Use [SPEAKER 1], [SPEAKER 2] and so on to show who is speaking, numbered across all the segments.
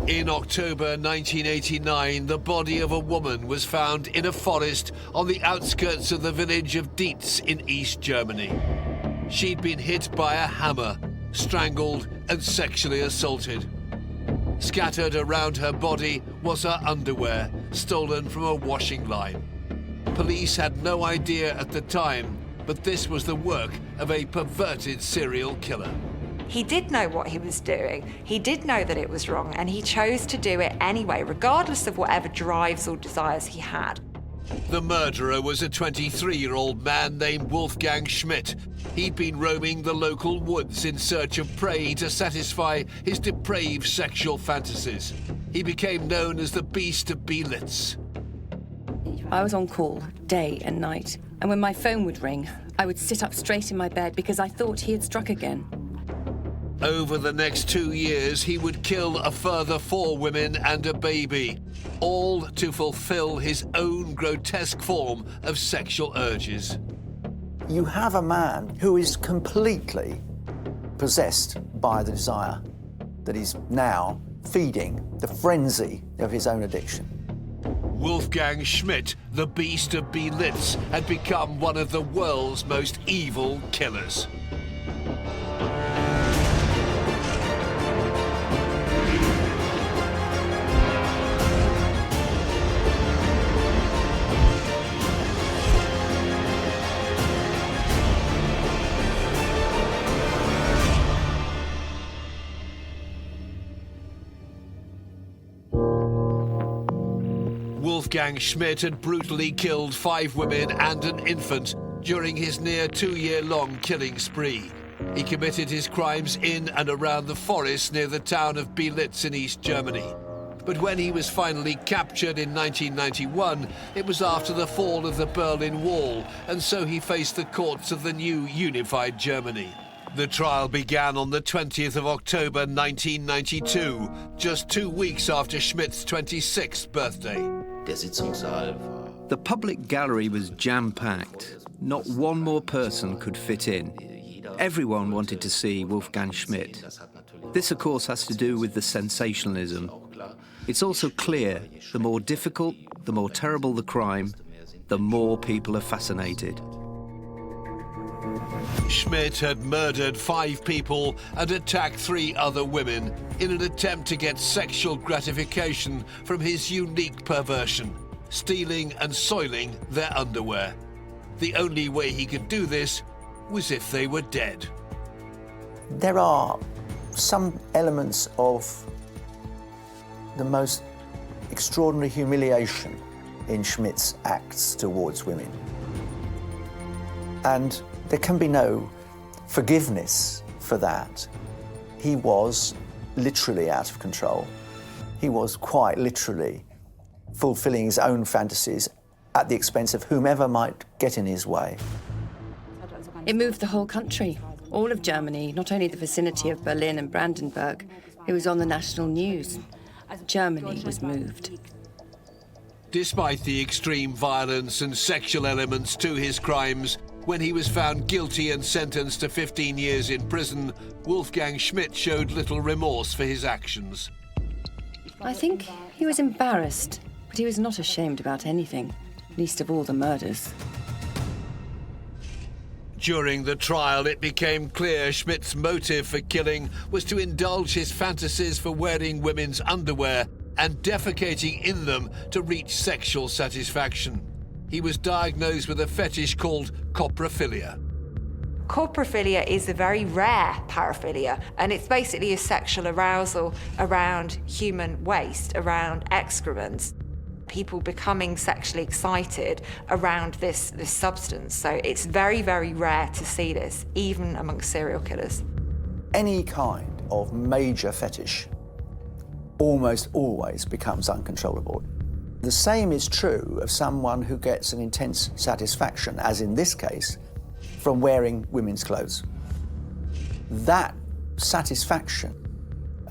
[SPEAKER 1] In October 1989, the body of a woman was found in a forest on the outskirts of the village of Beitz in East Germany. She'd been hit by a hammer, strangled and sexually assaulted. Scattered around her body was her underwear, stolen from a washing line. Police had no idea at the time, but this was the work of a perverted serial killer.
[SPEAKER 2] He did know what he was doing. He did know that it was wrong, and he chose to do it anyway, regardless of whatever drives or desires he had.
[SPEAKER 1] The murderer was a 23-year-old man named Wolfgang Schmidt. He'd been roaming the local woods in search of prey to satisfy his depraved sexual fantasies. He became known as the Beast of Beelitz.
[SPEAKER 3] I was on call day and night, and when my phone would ring, I would sit up straight in my bed because I thought he had struck again.
[SPEAKER 1] Over the next 2 years, he would kill a further 4 women and a baby, all to fulfill his own grotesque form of sexual urges.
[SPEAKER 4] You have a man who is completely possessed by the desire that is now feeding the frenzy of his own addiction.
[SPEAKER 1] Wolfgang Schmidt, the Beast of Beelitz, had become one of the world's most evil killers. Wolfgang Schmidt had brutally killed 5 women and an infant during his near 2-year-long killing spree. He committed his crimes in and around the forest near the town of Beelitz in East Germany. But when he was finally captured in 1991, it was after the fall of the Berlin Wall, and so he faced the courts of the new unified Germany. The trial began on the 20th of October 1992, just 2 weeks after Schmidt's 26th birthday.
[SPEAKER 5] The public gallery was jam-packed. Not one more person could fit in. Everyone wanted to see Wolfgang Schmidt. This, of course, has to do with the sensationalism. It's also clear the more difficult, the more terrible the crime, the more people are fascinated.
[SPEAKER 1] Schmidt had murdered 5 people and attacked 3 other women in an attempt to get sexual gratification from his unique perversion, stealing and soiling their underwear. The only way he could do this was if they were dead.
[SPEAKER 4] There are some elements of the most extraordinary humiliation in Schmidt's acts towards women. And there can be no forgiveness for that. He was literally out of control. He was quite literally fulfilling his own fantasies at the expense of whomever might get in his way.
[SPEAKER 3] It moved the whole country, all of Germany, not only the vicinity of Berlin and Brandenburg. It was on the national news. Germany was moved.
[SPEAKER 1] Despite the extreme violence and sexual elements to his crimes, when he was found guilty and sentenced to 15 years in prison, Wolfgang Schmidt showed little remorse for his actions.
[SPEAKER 3] I think he was embarrassed, but he was not ashamed about anything, least of all the murders.
[SPEAKER 1] During the trial, it became clear Schmidt's motive for killing was to indulge his fantasies for wearing women's underwear and defecating in them to reach sexual satisfaction. He was diagnosed with a fetish called coprophilia.
[SPEAKER 2] Coprophilia is a very rare paraphilia, and it's basically a sexual arousal around human waste, around excrements. People becoming sexually excited around this substance. So it's very, very rare to see this, even amongst serial killers.
[SPEAKER 4] Any kind of major fetish almost always becomes uncontrollable. The same is true of someone who gets an intense satisfaction, as in this case, from wearing women's clothes. That satisfaction,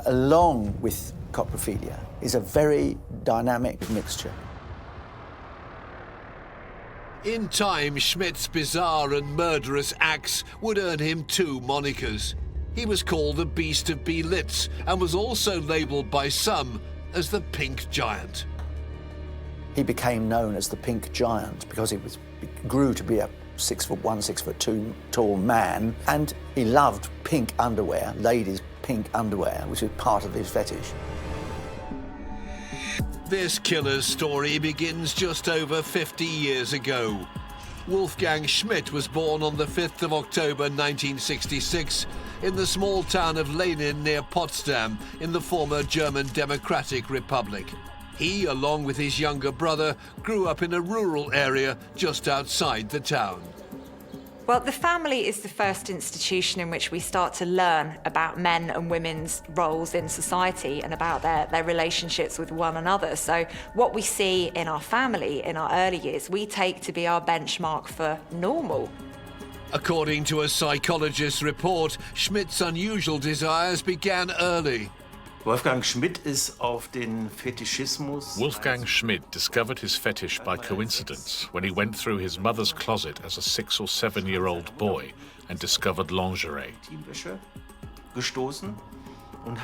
[SPEAKER 4] along with coprophilia, is a very dynamic mixture.
[SPEAKER 1] In time, Schmidt's bizarre and murderous acts would earn him 2 monikers. He was called the Beast of Beelitz and was also labelled by some as the Pink Giant.
[SPEAKER 4] He became known as the Pink Giant because he grew to be a 6'1", 6'2" tall man, and he loved pink underwear, ladies' pink underwear, which was part of his fetish.
[SPEAKER 1] This killer's story begins just over 50 years ago. Wolfgang Schmidt was born on the 5th of October 1966 in the small town of Lenin near Potsdam in the former German Democratic Republic. He, along with his younger brother, grew up in a rural area just outside the town.
[SPEAKER 2] Well, the family is the first institution in which we start to learn about men and women's roles in society and about their relationships with one another. So what we see in our family in our early years, we take to be our benchmark for normal.
[SPEAKER 1] According to a psychologist's report, Schmidt's unusual desires began early.
[SPEAKER 6] Wolfgang Schmidt ist auf den Fetischismus.
[SPEAKER 7] Wolfgang Schmidt discovered his fetish by coincidence when he went through his mother's closet as a 6- or 7-year-old boy and discovered lingerie.
[SPEAKER 6] Gestoßen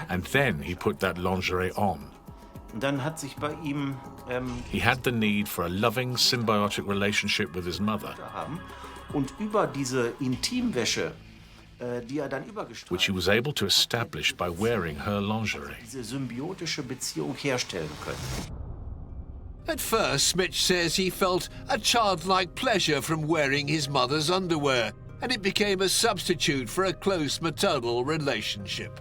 [SPEAKER 7] and then he put that lingerie on.
[SPEAKER 6] Dann hat sich bei ihm,
[SPEAKER 7] he had the need for a loving, symbiotic relationship with his mother.
[SPEAKER 6] Und über diese Intimwäsche,
[SPEAKER 7] which he was able to establish by wearing her lingerie.
[SPEAKER 6] diese symbiotische Beziehung herstellen können.
[SPEAKER 1] At first, Schmidt says he felt a childlike pleasure from wearing his mother's underwear, and it became a substitute for a close maternal relationship.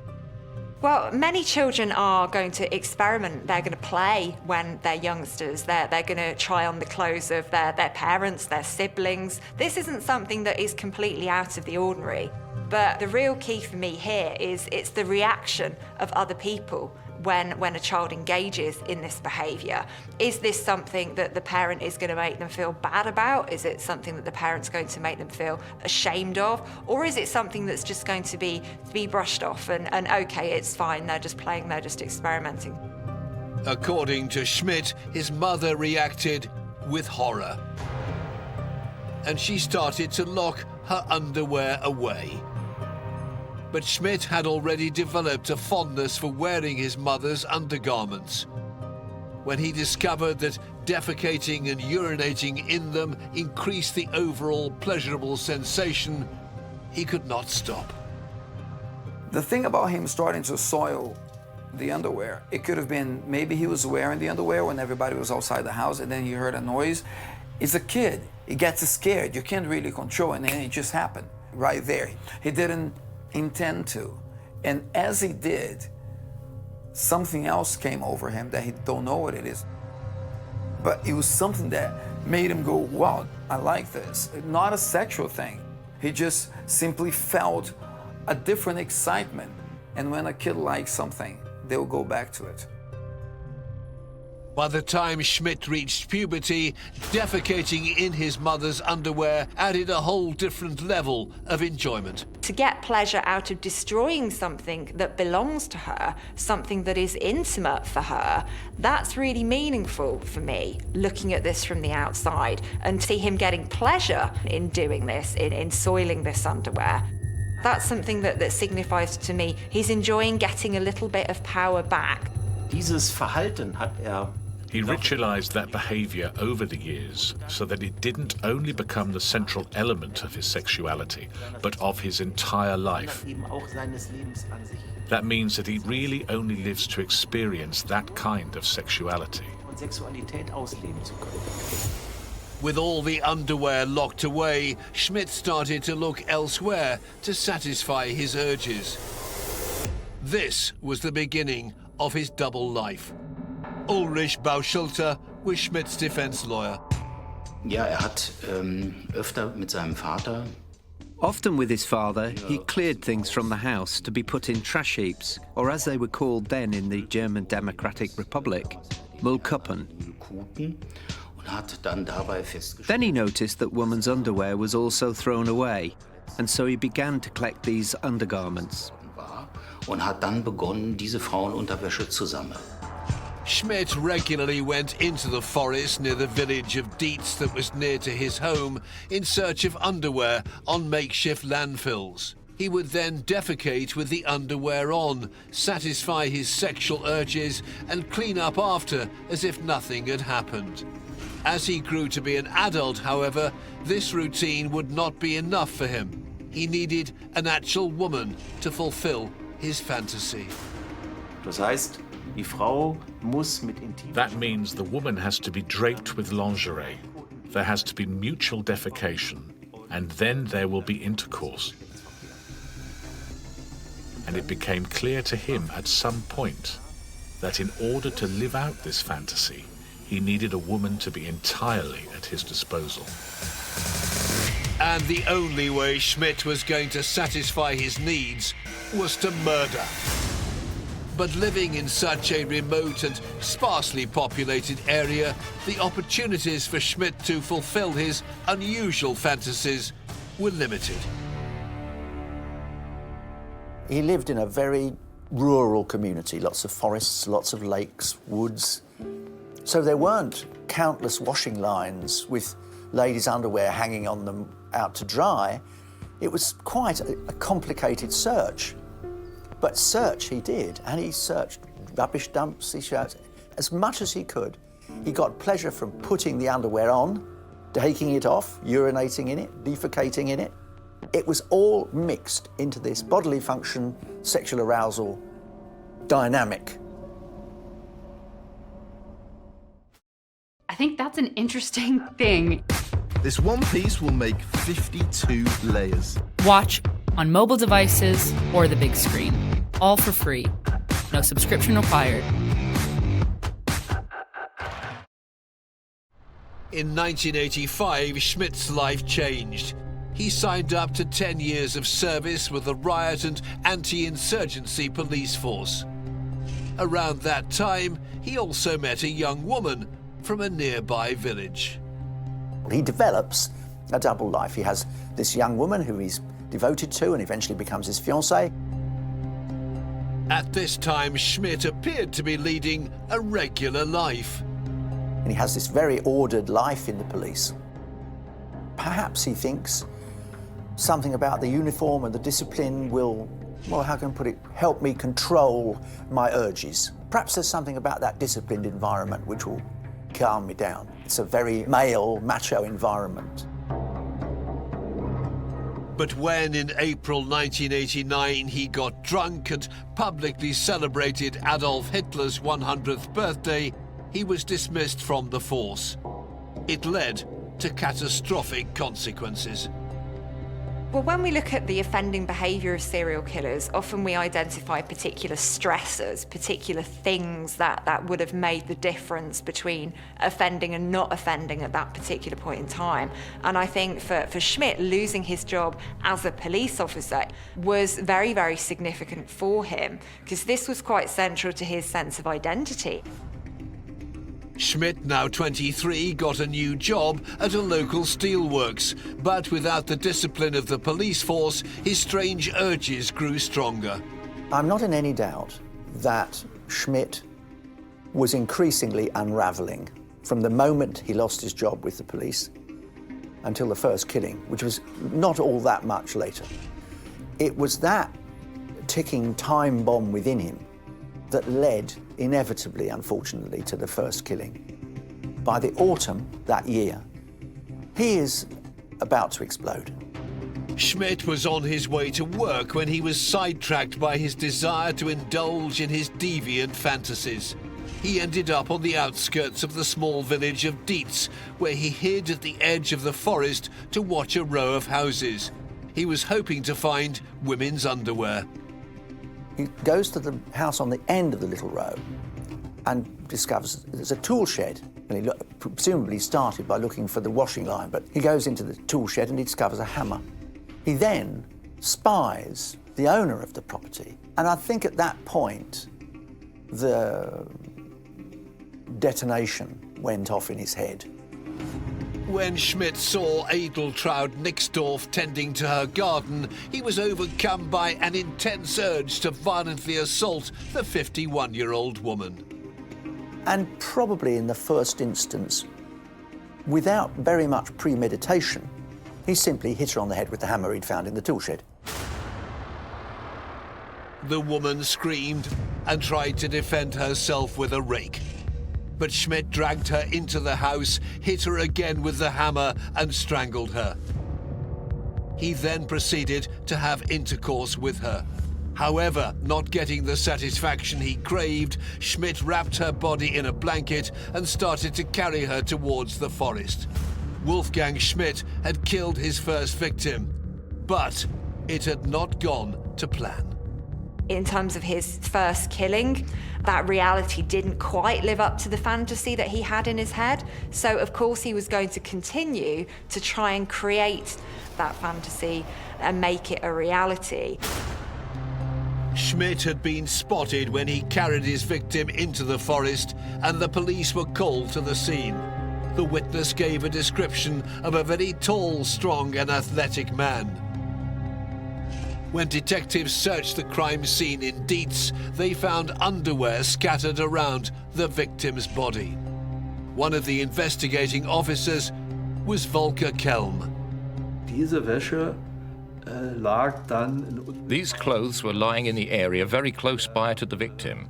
[SPEAKER 2] Well, many children are going to experiment. They're going to play when they're youngsters. They're going to try on the clothes of their parents, their siblings. This isn't something that is completely out of the ordinary. But the real key for me here is it's the reaction of other people when a child engages in this behaviour. Is this something that the parent is going to make them feel bad about? Is it something that the parent's going to make them feel ashamed of? Or is it something that's just going to be brushed off and okay, it's fine, they're just playing, they're just experimenting?
[SPEAKER 1] According to Schmidt, his mother reacted with horror. And she started to lock her underwear away. But Schmidt had already developed a fondness for wearing his mother's undergarments. When he discovered that defecating and urinating in them increased the overall pleasurable sensation, he could not stop.
[SPEAKER 8] The thing about him starting to soil the underwear, it could have been maybe he was wearing the underwear when everybody was outside the house and then he heard a noise. He's a kid, he gets scared, you can't really control it, and then it just happened right there. He didn't intend to. And as he did, something else came over him that he don't know what it is. But it was something that made him go, wow, I like this. Not a sexual thing. He just simply felt a different excitement. And when a kid likes something, they'll go back to it.
[SPEAKER 1] By the time Schmidt reached puberty, defecating in his mother's underwear added a whole different level of enjoyment.
[SPEAKER 2] To get pleasure out of destroying something that belongs to her, something that is intimate for her, that's really meaningful for me, looking at this from the outside, and see him getting pleasure in doing this, in soiling this underwear. That's something that signifies to me he's enjoying getting a little bit of power back.
[SPEAKER 6] Dieses Verhalten hat
[SPEAKER 7] He ritualized that behavior over the years so that it didn't only become the central element of his sexuality, but of his entire life.
[SPEAKER 6] eben auch seines Lebens an sich
[SPEAKER 7] That means that he really only lives to experience that kind of sexuality.
[SPEAKER 6] und Sexualität ausleben zu können.
[SPEAKER 1] With all the underwear locked away, Schmidt started to look elsewhere to satisfy his urges. This was the beginning of his double life. Ulrich Bauschulter was Schmidt's defense lawyer.
[SPEAKER 9] Ja, hat öfter mit seinem Vater.
[SPEAKER 5] Often with his father, he cleared things from the house to be put in trash heaps, or as they were called then in the German Democratic Republic, Müllkuppen.
[SPEAKER 9] Kuten und hat dann dabei festgestellt.
[SPEAKER 5] Then he noticed that women's underwear was also thrown away, and so he began to collect these undergarments.
[SPEAKER 9] War und hat dann begonnen, diese Frauenunterwäsche zu sammeln.
[SPEAKER 1] Schmidt regularly went into the forest near the village of Beitz that was near to his home in search of underwear on makeshift landfills. He would then defecate with the underwear on, satisfy his sexual urges, and clean up after as if nothing had happened. As he grew to be an adult, however, this routine would not be enough for him. He needed an actual woman to fulfill his fantasy.
[SPEAKER 6] Das heißt, die Frau muss mit intim.
[SPEAKER 7] That means the woman has to be draped with lingerie. There has to be mutual defecation, and then there will be intercourse. And it became clear to him at some point that in order to live out this fantasy, he needed a woman to be entirely at his disposal.
[SPEAKER 1] And the only way Schmidt was going to satisfy his needs was to murder. But living in such a remote and sparsely populated area, the opportunities for Schmidt to fulfill his unusual fantasies were limited.
[SPEAKER 4] He lived in a very rural community, lots of forests, lots of lakes, woods. So there weren't countless washing lines with ladies' underwear hanging on them out to dry. It was quite a complicated search. But search he did, and he searched rubbish dumps, he searched as much as he could. He got pleasure from putting the underwear on, taking it off, urinating in it, defecating in it. It was all mixed into this bodily function, sexual arousal dynamic.
[SPEAKER 10] I think that's an interesting thing.
[SPEAKER 11] This one piece will make 52 layers.
[SPEAKER 12] Watch on mobile devices or the big screen. All for free. No subscription required.
[SPEAKER 1] In 1985, Schmidt's life changed. He signed up to 10 years of service with the riot and anti-insurgency police force. Around that time, he also met a young woman from a nearby village.
[SPEAKER 4] He develops a double life. He has this young woman who he's devoted to and eventually becomes his fiancée.
[SPEAKER 1] At this time, Schmidt appeared to be leading a regular life.
[SPEAKER 4] And he has this very ordered life in the police. Perhaps he thinks something about the uniform and the discipline will, well, how can I put it, help me control my urges. Perhaps there's something about that disciplined environment which will calm me down. It's a very male, macho environment.
[SPEAKER 1] But when in April 1989 he got drunk and publicly celebrated Adolf Hitler's 100th birthday, he was dismissed from the force. It led to catastrophic consequences.
[SPEAKER 2] Well, when we look at the offending behaviour of serial killers, often we identify particular stressors, particular things that would have made the difference between offending and not offending at that particular point in time. And I think for Schmidt, losing his job as a police officer was very, very significant for him, because this was quite central to his sense of identity.
[SPEAKER 1] Schmidt, now 23, got a new job at a local steelworks, but without the discipline of the police force, his strange urges grew stronger.
[SPEAKER 4] I'm not in any doubt that Schmidt was increasingly unravelling from the moment he lost his job with the police until the first killing, which was not all that much later. It was that ticking time bomb within him that led, inevitably, unfortunately, to the first killing. By the autumn that year, he is about to explode.
[SPEAKER 1] Schmidt was on his way to work when he was sidetracked by his desire to indulge in his deviant fantasies. He ended up on the outskirts of the small village of Beitz, where he hid at the edge of the forest to watch a row of houses. He was hoping to find women's underwear.
[SPEAKER 4] He goes to the house on the end of the little row and discovers there's a tool shed. And he presumably started by looking for the washing line, but he goes into the tool shed and he discovers a hammer. He then spies the owner of the property. And I think at that point, the detonation went off in his head.
[SPEAKER 1] When Schmidt saw Edeltraud Nixdorf tending to her garden, he was overcome by an intense urge to violently assault the 51-year-old woman.
[SPEAKER 4] And probably in the first instance, without very much premeditation, he simply hit her on the head with the hammer he'd found in the tool shed.
[SPEAKER 1] The woman screamed and tried to defend herself with a rake. But Schmidt dragged her into the house, hit her again with the hammer, and strangled her. He then proceeded to have intercourse with her. However, not getting the satisfaction he craved, Schmidt wrapped her body in a blanket and started to carry her towards the forest. Wolfgang Schmidt had killed his first victim, but it had not gone to plan.
[SPEAKER 2] In terms of his first killing, that reality didn't quite live up to the fantasy that he had in his head. So, of course, he was going to continue to try and create that fantasy and make it a reality.
[SPEAKER 1] Schmidt had been spotted when he carried his victim into the forest, and the police were called to the scene. The witness gave a description of a very tall, strong, and athletic man. When detectives searched the crime scene in Beitz, they found underwear scattered around the victim's body. One of the investigating officers was Volker Kelm.
[SPEAKER 13] These clothes were lying in the area very close by to the victim.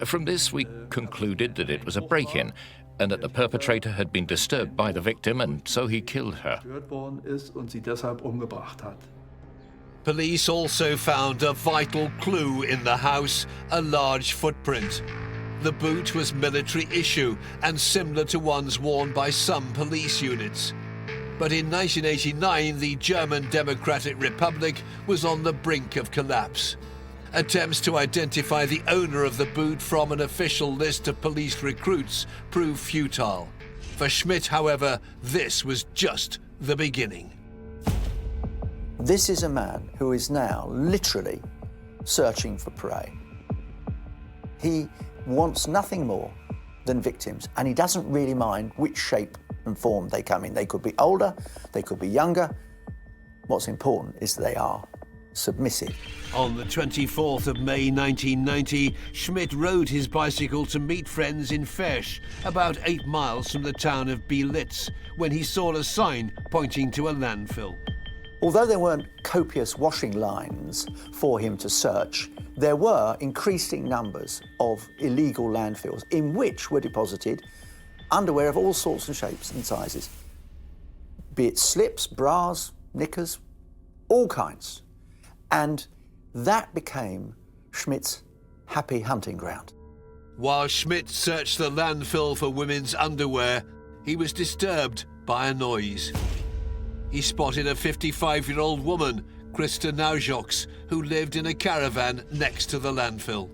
[SPEAKER 13] From this, we concluded that it was a break-in and that the perpetrator had been disturbed by the victim, and so he killed her.
[SPEAKER 1] Police also found a vital clue in the house, a large footprint. The boot was military issue and similar to ones worn by some police units. But in 1989, the German Democratic Republic was on the brink of collapse. Attempts to identify the owner of the boot from an official list of police recruits proved futile. For Schmidt, however, this was just the beginning.
[SPEAKER 4] This is a man who is now literally searching for prey. He wants nothing more than victims, and he doesn't really mind which shape and form they come in. They could be older, they could be younger. What's important is they are submissive.
[SPEAKER 1] On the 24th of May 1990, Schmidt rode his bicycle to meet friends in Fesch, about 8 miles from the town of Beelitz, when he saw a sign pointing to a landfill.
[SPEAKER 4] Although there weren't copious washing lines for him to search, there were increasing numbers of illegal landfills in which were deposited underwear of all sorts of shapes and sizes, be it slips, bras, knickers, all kinds. And that became Schmidt's happy hunting ground.
[SPEAKER 1] While Schmidt searched the landfill for women's underwear, he was disturbed by a noise. He spotted a 55-year-old woman, Christa Naujoks, who lived in a caravan next to the landfill.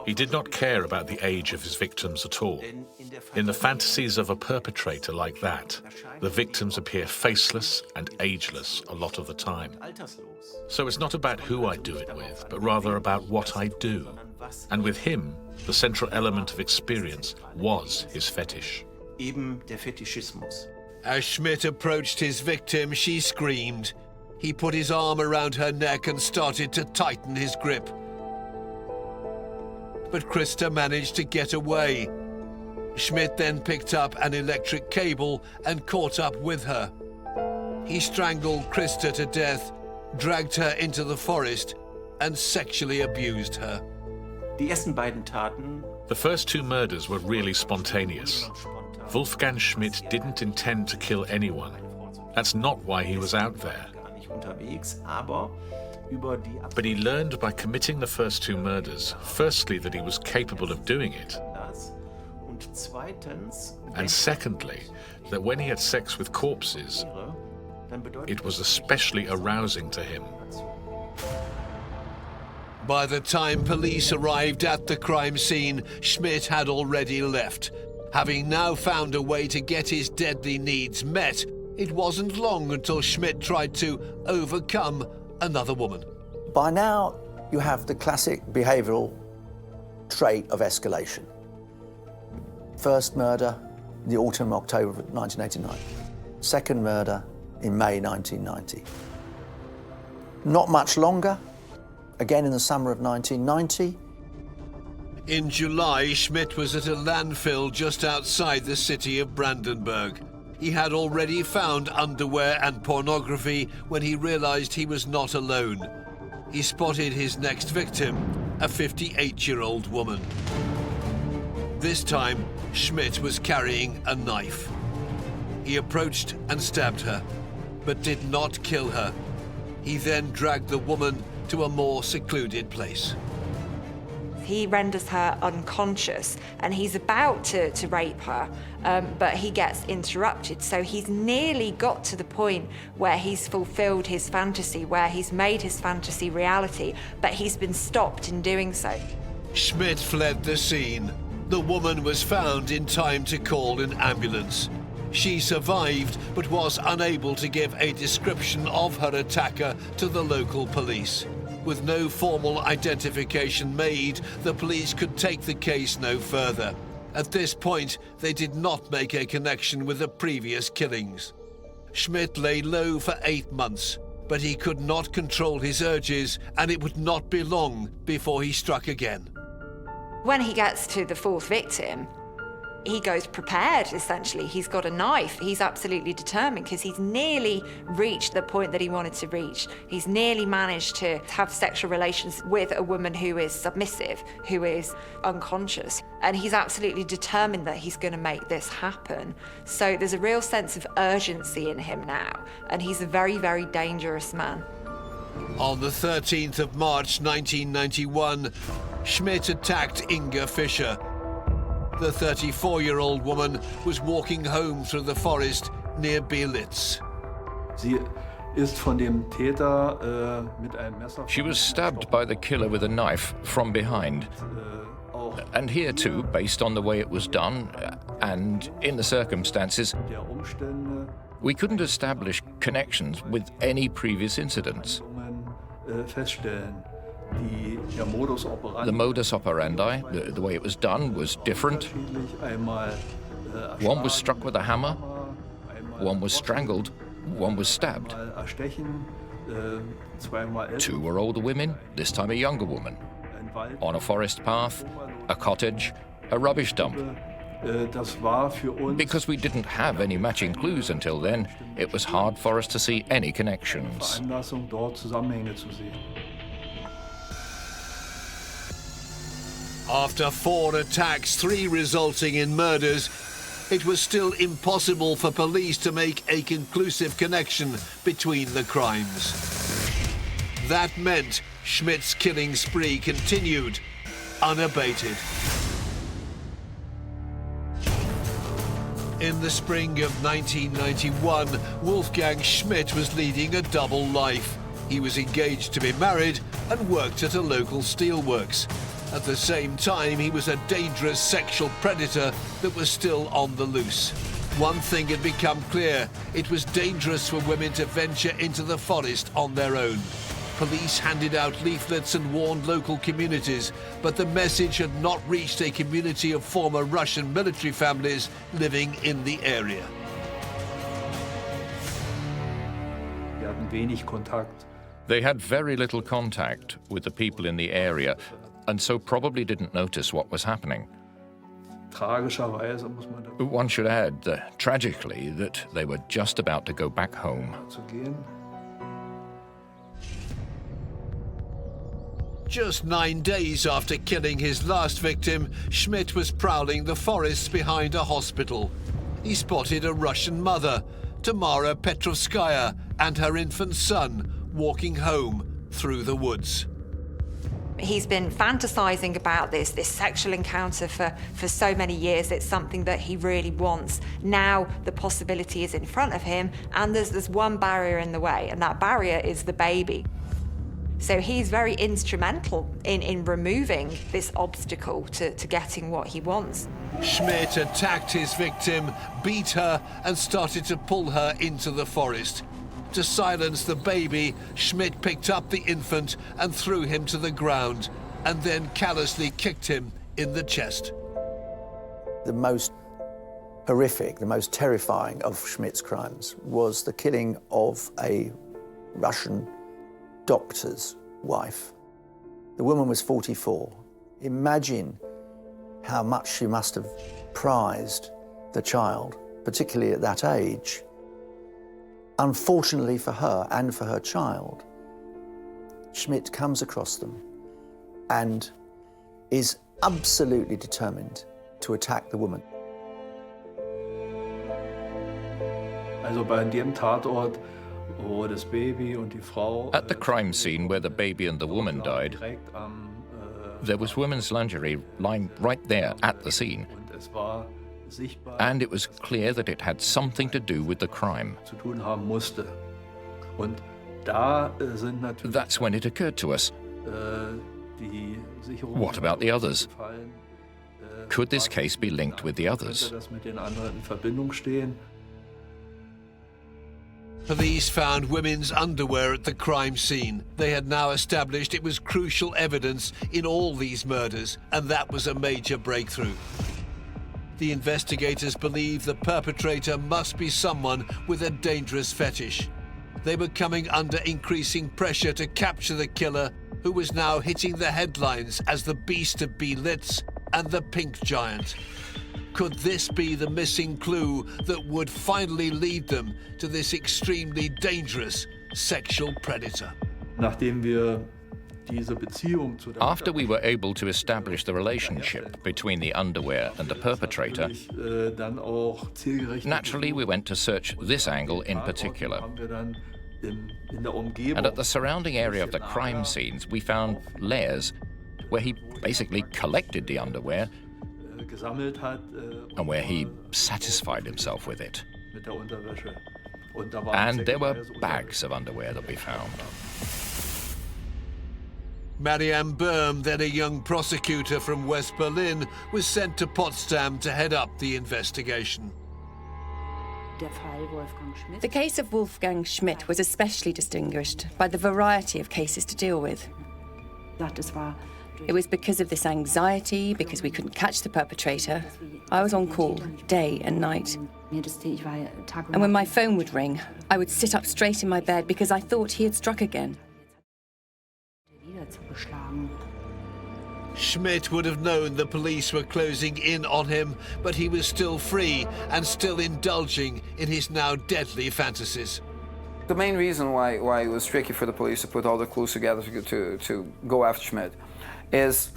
[SPEAKER 7] He did not care about the age of his victims at all. In the fantasies of a perpetrator like that, the victims appear faceless and ageless a lot of the time. So it's not about who I do it with, but rather about what I do. And with him, the central element of experience was his fetish.
[SPEAKER 1] As Schmidt approached his victim, she screamed. He put his arm around her neck and started to tighten his grip. But Christa managed to get away. Schmidt then picked up an electric cable and caught up with her. He strangled Christa to death, dragged her into the forest, and sexually abused her.
[SPEAKER 7] The first two murders were really spontaneous. Wolfgang Schmidt didn't intend to kill anyone. That's not why he was out there. But he learned by committing the first two murders, firstly, that he was capable of doing it, and secondly, that when he had sex with corpses, it was especially arousing to him.
[SPEAKER 1] By the time police arrived at the crime scene, Schmidt had already left. Having now found a way to get his deadly needs met, it wasn't long until Schmidt tried to overcome another woman.
[SPEAKER 4] By now, you have the classic behavioural trait of escalation. First murder, the autumn, October of 1989. Second murder in May 1990. Not much longer, again in the summer of 1990.
[SPEAKER 1] In July, Schmidt was at a landfill just outside the city of Brandenburg. He had already found underwear and pornography when he realized he was not alone. He spotted his next victim, a 58-year-old woman. This time, Schmidt was carrying a knife. He approached and stabbed her, but did not kill her. He then dragged the woman to a more secluded place.
[SPEAKER 2] He renders her unconscious and he's about to rape her, but he gets interrupted. So he's nearly got to the point where he's fulfilled his fantasy, where he's made his fantasy reality, but he's been stopped in doing so.
[SPEAKER 1] Schmidt fled the scene. The woman was found in time to call an ambulance. She survived, but was unable to give a description of her attacker to the local police. With no formal identification made, the police could take the case no further. At this point, they did not make a connection with the previous killings. Schmidt lay low for 8 months, but he could not control his urges, and it would not be long before he struck again.
[SPEAKER 2] When he gets to the fourth victim, he goes prepared, essentially. He's got a knife. He's absolutely determined because he's nearly reached the point that he wanted to reach. He's nearly managed to have sexual relations with a woman who is submissive, who is unconscious. And he's absolutely determined that he's going to make this happen. So there's a real sense of urgency in him now. And he's a very, very dangerous man.
[SPEAKER 1] On the 13th of March 1991, Schmidt attacked Inga Fischer. The 34-year-old woman was walking home through the forest near Beelitz.
[SPEAKER 13] She was stabbed by the killer with a knife from behind. And here too, based on the way it was done and in the circumstances, we couldn't establish connections with any previous incidents. The modus operandi, the way it was done, was different. One was struck with a hammer, one was strangled, one was stabbed. 2 were older women, this time a younger woman. On a forest path, a cottage, a rubbish dump. Because we didn't have any matching clues until then, it was hard for us to see any connections.
[SPEAKER 1] After 4 attacks, 3 resulting in murders, it was still impossible for police to make a conclusive connection between the crimes. That meant Schmidt's killing spree continued, unabated. In the spring of 1991, Wolfgang Schmidt was leading a double life. He was engaged to be married and worked at a local steelworks. At the same time, he was a dangerous sexual predator that was still on the loose. One thing had become clear: it was dangerous for women to venture into the forest on their own. Police handed out leaflets and warned local communities, but the message had not reached a community of former Russian military families living in the area.
[SPEAKER 13] They had very little contact with the people in the area, and so probably didn't notice what was happening. One should add, tragically, that they were just about to go back home.
[SPEAKER 1] Just 9 days after killing his last victim, Schmidt was prowling the forests behind a hospital. He spotted a Russian mother, Tamara Petrovskaya, and her infant son walking home through the woods.
[SPEAKER 2] He's been fantasizing about this sexual encounter for so many years. It's something that he really wants. Now the possibility is in front of him, and there's one barrier in the way, and that barrier is the baby. So he's very instrumental in removing this obstacle to getting what he wants.
[SPEAKER 1] Schmidt attacked his victim, beat her, and started to pull her into the forest. To silence the baby, Schmidt picked up the infant and threw him to the ground, and then callously kicked him in the chest.
[SPEAKER 4] The most horrific, the most terrifying of Schmidt's crimes was the killing of a Russian doctor's wife. The woman was 44. Imagine how much she must have prized the child particularly at that age, unfortunately for her and for her child, Schmidt comes across them and is absolutely determined to attack the woman.
[SPEAKER 14] Also bei dem Tatort, wo das Baby und die Frau
[SPEAKER 13] At the crime scene where the baby and the woman died, there was women's lingerie lying right there at the scene. And it was clear that it had something to do with the crime. That's when it occurred to us. What about the others? Could this case be linked with the others?
[SPEAKER 1] Police found women's underwear at the crime scene. They had now established it was crucial evidence in all these murders, and that was a major breakthrough. The investigators believe the perpetrator must be someone with a dangerous fetish. They were coming under increasing pressure to capture the killer, who was now hitting the headlines as the Beast of Beelitz and the Pink Giant. Could this be the missing clue that would finally lead them to this extremely dangerous sexual predator?
[SPEAKER 13] After we were able to establish the relationship between the underwear and the perpetrator, naturally we went to search this angle in particular. And at the surrounding area of the crime scenes, we found layers where he basically collected the underwear and where he satisfied himself with it. And there were bags of underwear that we found.
[SPEAKER 1] Marianne Böhm, then a young prosecutor from West Berlin, was sent to Potsdam to head up the investigation.
[SPEAKER 3] The case of Wolfgang Schmidt was especially distinguished by the variety of cases to deal with. It was because of this anxiety, because we couldn't catch the perpetrator. I was on call day and night. And when my phone would ring, I would sit up straight in my bed because I thought he had struck again.
[SPEAKER 1] Schmidt would have known the police were closing in on him, but he was still free and still indulging in his now deadly fantasies.
[SPEAKER 8] The main reason why it was tricky for the police to put all the clues together to go after Schmidt is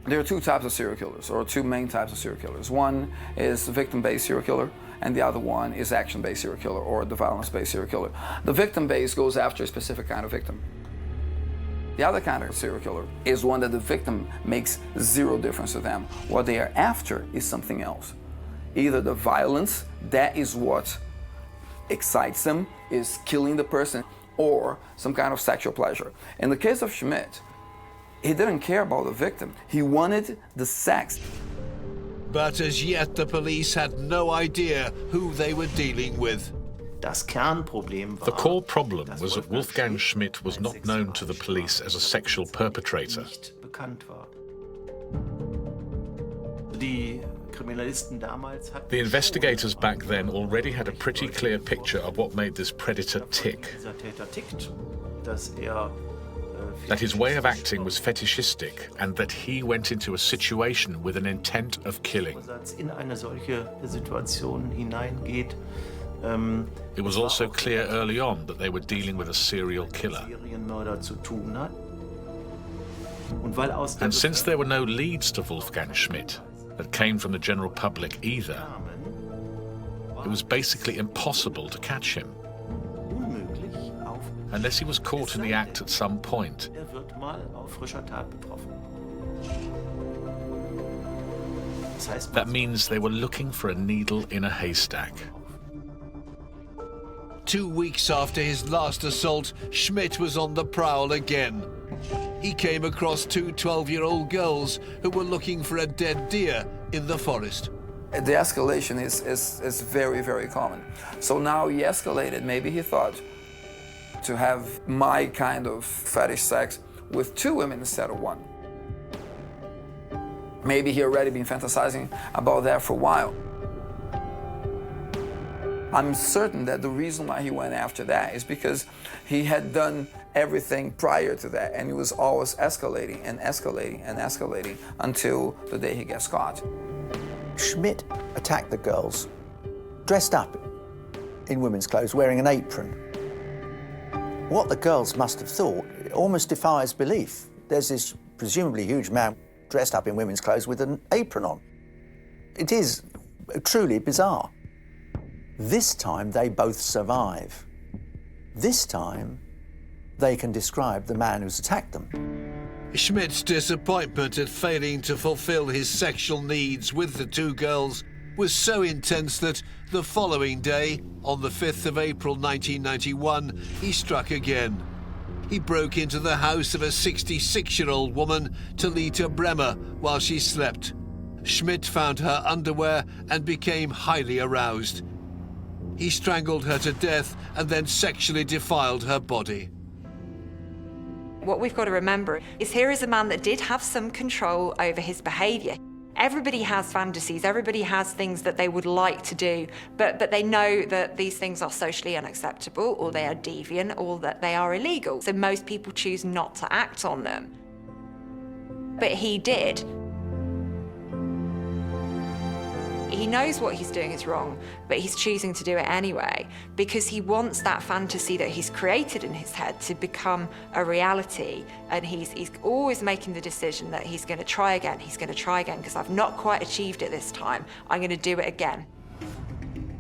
[SPEAKER 8] there are two types of serial killers, or two main types of serial killers. One is the victim-based serial killer, and the other one is action-based serial killer, or the violence-based serial killer. The victim-based goes after a specific kind of victim. The other kind of serial killer is one that the victim makes zero difference to them. What they are after is something else. Either the violence, that is what excites them, is killing the person, or some kind of sexual pleasure. In the case of Schmidt, he didn't care about the victim. He wanted the sex.
[SPEAKER 1] But as yet, the police had no idea who they were dealing with.
[SPEAKER 7] The core problem was that Wolfgang Schmidt was not known to the police as a sexual perpetrator. The investigators back then already had a pretty clear picture of what made this predator tick. That his way of acting was fetishistic and that he went into a situation with an intent of killing. It was also clear early on that they were dealing with a serial killer. And since there were no leads to Wolfgang Schmidt that came from the general public either, it was basically impossible to catch him. Unless he was caught in the act at some point. That means they were looking for a needle in a haystack.
[SPEAKER 1] 2 weeks after his last assault, Schmidt was on the prowl again. He came across two 12-year-old girls who were looking for a dead deer in the forest.
[SPEAKER 8] The escalation is very, very common. So now he escalated. Maybe he thought to have my kind of fetish sex with two women instead of one. Maybe he already been fantasizing about that for a while. I'm certain that the reason why he went after that is because he had done everything prior to that, and he was always escalating and escalating and escalating until the day he gets caught.
[SPEAKER 4] Schmidt attacked the girls dressed up in women's clothes, wearing an apron. What the girls must have thought almost defies belief. There's this presumably huge man dressed up in women's clothes with an apron on. It is truly bizarre. This time they both survive. This time they can describe the man who's attacked them.
[SPEAKER 1] Schmidt's disappointment at failing to fulfill his sexual needs with the two girls was so intense that the following day, on the 5th of April 1991, he struck again. He broke into the house of a 66-year-old woman, Talita Bremer, while she slept. Schmidt found her underwear and became highly aroused. He strangled her to death and then sexually defiled her body.
[SPEAKER 2] What we've got to remember is here is a man that did have some control over his behaviour. Everybody has fantasies, everybody has things that they would like to do, but they know that these things are socially unacceptable, or they are deviant, or that they are illegal. So most people choose not to act on them. But he did. He knows what he's doing is wrong, but he's choosing to do it anyway because he wants that fantasy that he's created in his head to become a reality. And he's always making the decision that he's going to try again, because I've not quite achieved it this time. I'm going to do it again.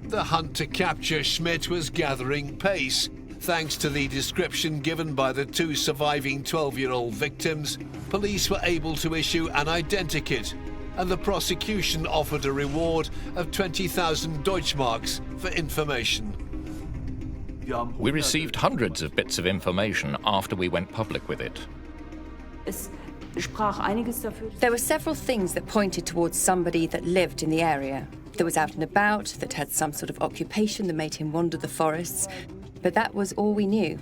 [SPEAKER 1] The hunt to capture Schmidt was gathering pace. Thanks to the description given by the two surviving 12-year-old victims, police were able to issue an identikit, and the prosecution offered a reward of 20,000 Deutschmarks for information.
[SPEAKER 13] We received hundreds of bits of information after we went public with it.
[SPEAKER 3] There were several things that pointed towards somebody that lived in the area, that was out and about, that had some sort of occupation that made him wander the forests, but that was all we knew.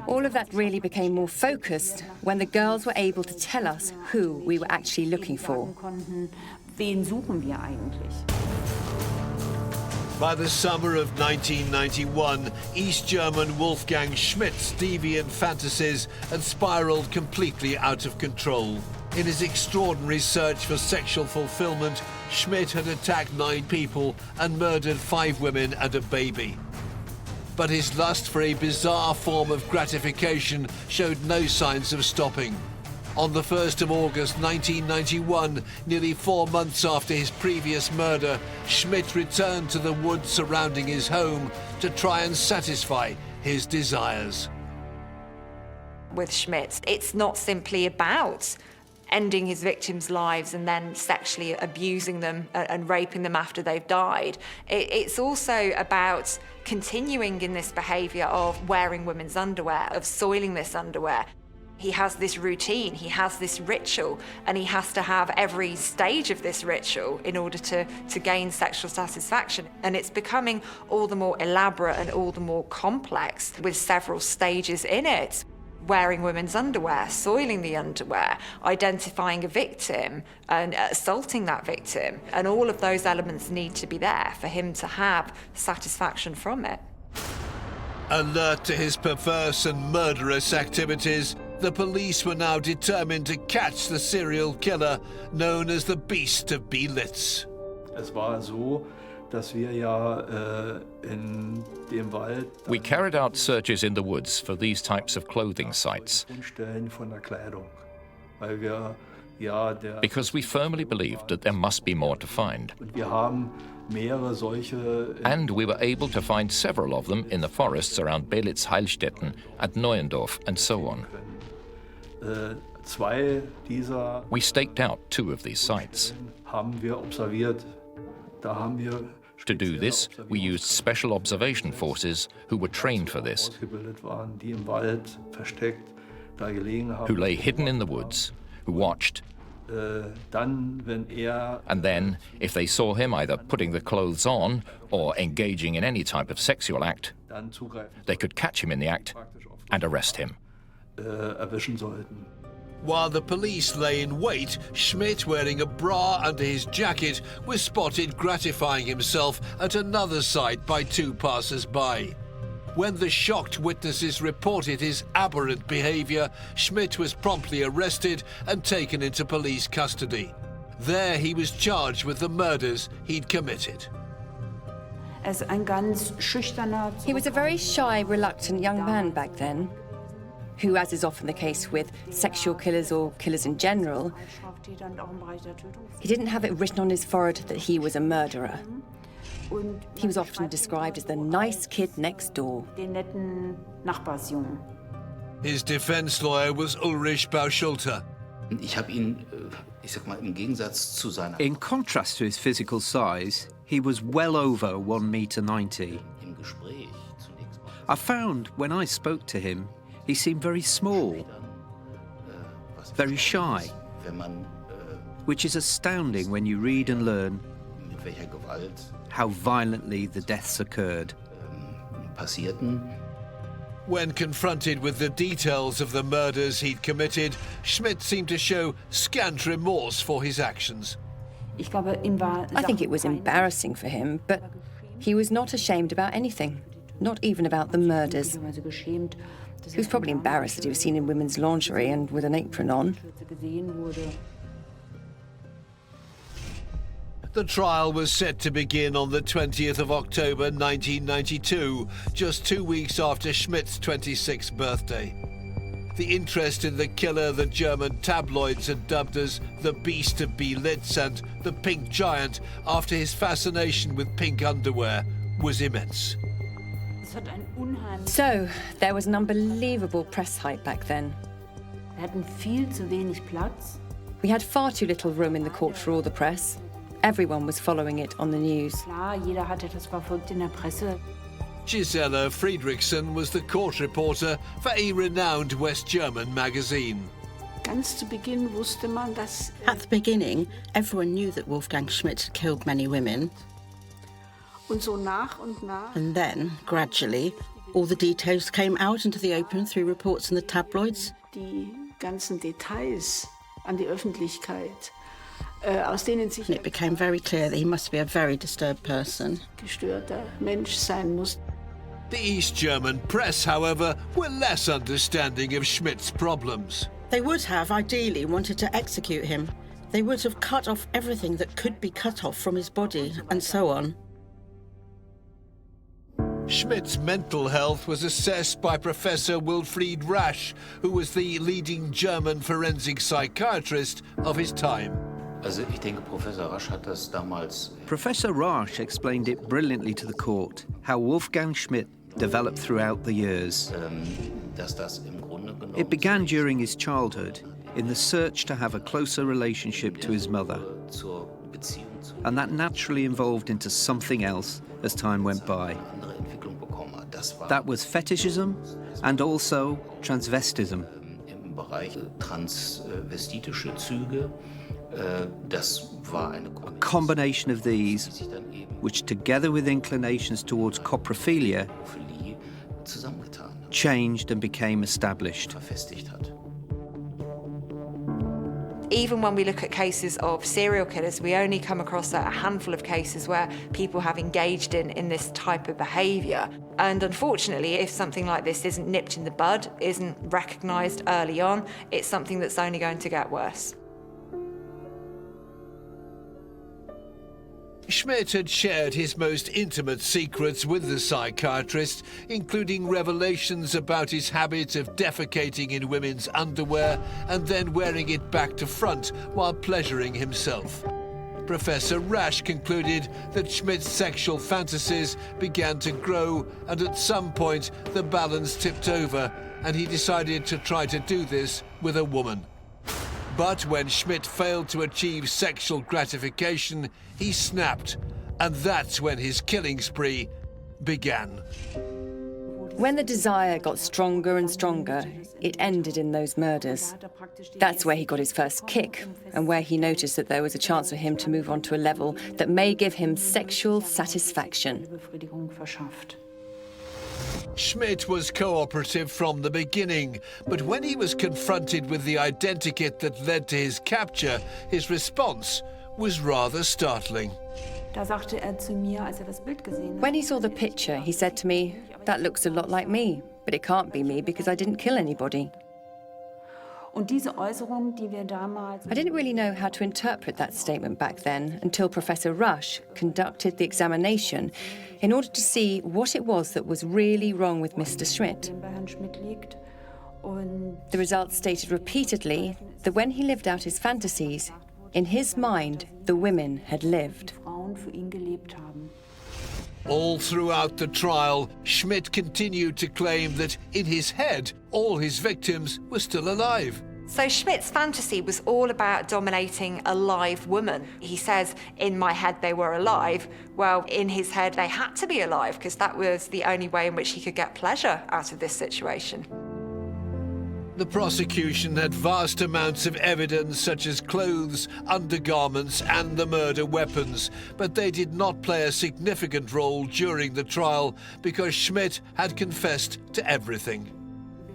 [SPEAKER 3] All of that really became more focused when the girls were able to tell us who we were actually looking for.
[SPEAKER 1] By the summer of 1991, East German Wolfgang Schmidt's deviant fantasies had spiraled completely out of control. In his extraordinary search for sexual fulfillment, Schmidt had attacked 9 people and murdered 5 women and a baby. But his lust for a bizarre form of gratification showed no signs of stopping. On the 1st of August 1991, nearly 4 months after his previous murder, Schmidt returned to the woods surrounding his home to try and satisfy his desires.
[SPEAKER 2] With Schmidt, it's not simply about ending his victims' lives and then sexually abusing them and raping them after they've died. It's also about continuing in this behaviour of wearing women's underwear, of soiling this underwear. He has this routine, he has this ritual, and he has to have every stage of this ritual in order to gain sexual satisfaction. And it's becoming all the more elaborate and all the more complex with several stages in it. Wearing women's underwear, soiling the underwear, identifying a victim and assaulting that victim. And all of those elements need to be there for him to have satisfaction from it.
[SPEAKER 1] Alert to his perverse and murderous activities, the police were now determined to catch the serial killer known as the Beast of Beelitz.
[SPEAKER 14] Es war so, dass wir ja in dem Wald
[SPEAKER 13] We carried out searches in the woods for these types of clothing sites because we firmly believed that there must be more to find. And we were able to find several of them in the forests around Beelitz, Heilstätten, and Neuendorf, and so on. We staked out 2 of these sites. To do this, we used special observation forces who were trained for this, who lay hidden in the woods, who watched. And then, if they saw him either putting the clothes on or engaging in any type of sexual act, they could catch him in the act and arrest him.
[SPEAKER 1] While the police lay in wait, Schmidt, wearing a bra under his jacket, was spotted gratifying himself at another site by 2 passers-by. When the shocked witnesses reported his aberrant behaviour, Schmidt was promptly arrested and taken into police custody. There he was charged with the murders he'd committed.
[SPEAKER 3] He was a very shy, reluctant young man back then, who, as is often the case with sexual killers or killers in general, he didn't have it written on his forehead that he was a murderer. He was often described as the nice kid next door.
[SPEAKER 1] His defense lawyer was Ulrich Bauschulte.
[SPEAKER 5] In contrast to his physical size, he was well over 1.90 meters. I found when I spoke to him, he seemed very small, very shy, which is astounding when you read and learn how violently the deaths occurred.
[SPEAKER 1] When confronted with the details of the murders he'd committed, Schmidt seemed to show scant remorse for his actions.
[SPEAKER 3] I think it was embarrassing for him, but he was not ashamed about anything, not even about the murders. He was probably embarrassed that he was seen in women's lingerie and with an apron on.
[SPEAKER 1] The trial was set to begin on the 20th of October 1992, just 2 weeks after Schmidt's 26th birthday. The interest in the killer the German tabloids had dubbed as the Beast of Beelitz and the Pink Giant after his fascination with pink underwear was immense.
[SPEAKER 3] So, there was an unbelievable press hype back then. We had far too little room in the court for all the press. Everyone was following it on the news.
[SPEAKER 1] Gisela Friedrichsen was the court reporter for a renowned West German magazine.
[SPEAKER 15] At the beginning, everyone knew that Wolfgang Schmidt had killed many women. And then, gradually, all the details came out into the open through reports in the tabloids. And it became very clear that he must be a very disturbed person.
[SPEAKER 1] The East German press, however, were less understanding of Schmidt's problems.
[SPEAKER 15] They would have, ideally, wanted to execute him. They would have cut off everything that could be cut off from his body, and so on.
[SPEAKER 1] Schmidt's mental health was assessed by Professor Wilfried Rasch, who was the leading German forensic psychiatrist of his time.
[SPEAKER 5] Professor Rasch explained it brilliantly to the court, how Wolfgang Schmidt developed throughout the years. It began during his childhood, in the search to have a closer relationship to his mother. And that naturally evolved into something else as time went by. That was fetishism and also transvestism. A combination of these, which together with inclinations towards coprophilia, changed and became established.
[SPEAKER 2] Even when we look at cases of serial killers, we only come across a handful of cases where people have engaged in this type of behaviour. And unfortunately, if something like this isn't nipped in the bud, isn't recognised early on, it's something that's only going to get worse.
[SPEAKER 1] Schmidt had shared his most intimate secrets with the psychiatrist, including revelations about his habit of defecating in women's underwear and then wearing it back to front while pleasuring himself. Professor Rasch concluded that Schmidt's sexual fantasies began to grow, and at some point the balance tipped over and he decided to try to do this with a woman. But when Schmidt failed to achieve sexual gratification, he snapped, and that's when his killing spree began.
[SPEAKER 3] When the desire got stronger and stronger, it ended in those murders. That's where he got his first kick, and where he noticed that there was a chance for him to move on to a level that may give him sexual satisfaction.
[SPEAKER 1] Schmidt was cooperative from the beginning, but when he was confronted with the identikit that led to his capture, his response was rather startling.
[SPEAKER 3] When he saw the picture, he said to me, "That looks a lot like me, but it can't be me because I didn't kill anybody." I didn't really know how to interpret that statement back then until Professor Rush conducted the examination in order to see what it was that was really wrong with Mr. Schmidt. The results stated repeatedly that when he lived out his fantasies, in his mind, the women had lived.
[SPEAKER 1] All throughout the trial, Schmidt continued to claim that in his head, all his victims were still alive.
[SPEAKER 2] So Schmidt's fantasy was all about dominating a live woman. He says, in my head they were alive. Well, in his head they had to be alive because that was the only way in which he could get pleasure out of this situation.
[SPEAKER 1] The prosecution had vast amounts of evidence such as clothes, undergarments and the murder weapons, but they did not play a significant role during the trial because Schmidt had confessed to everything.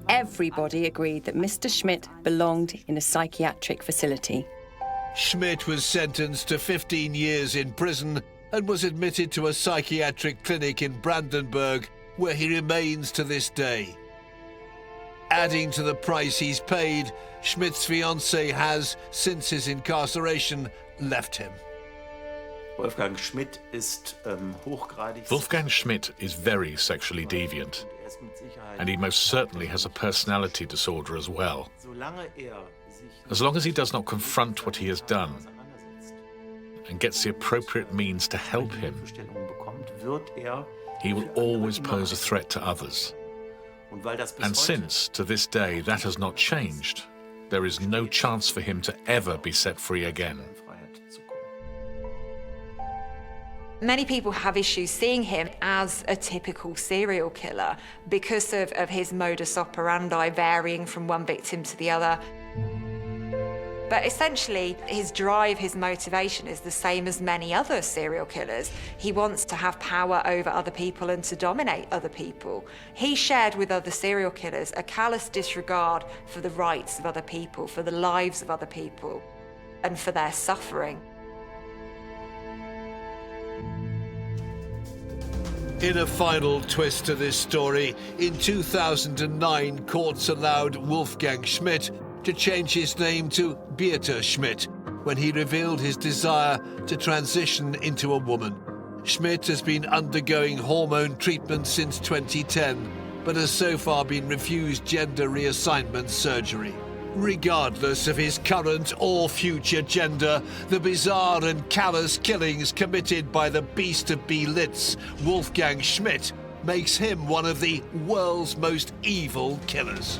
[SPEAKER 3] Everybody agreed that Mr. Schmidt belonged in a psychiatric facility.
[SPEAKER 1] Schmidt was sentenced to 15 years in prison and was admitted to a psychiatric clinic in Brandenburg, where he remains to this day. Adding to the price he's paid, Schmidt's fiancée has, since his incarceration, left him.
[SPEAKER 6] Wolfgang Schmidt ist hochgradig.
[SPEAKER 7] Wolfgang Schmidt is very sexually deviant, and he most certainly has a personality disorder as well. As long as he does not confront what he has done and gets the appropriate means to help him, he will always pose a threat to others. And since, to this day, that has not changed, there is no chance for him to ever be set free again.
[SPEAKER 2] Many people have issues seeing him as a typical serial killer because of his modus operandi varying from one victim to the other. But essentially, his drive, his motivation is the same as many other serial killers. He wants to have power over other people and to dominate other people. He shared with other serial killers a callous disregard for the rights of other people, for the lives of other people, and for their suffering.
[SPEAKER 1] In a final twist to this story, in 2009, courts allowed Wolfgang Schmidt to change his name to Beate Schmidt when he revealed his desire to transition into a woman. Schmidt has been undergoing hormone treatment since 2010, but has so far been refused gender reassignment surgery. Regardless of his current or future gender, the bizarre and callous killings committed by the beast of Beelitz, Wolfgang Schmidt, makes him one of the world's most evil killers.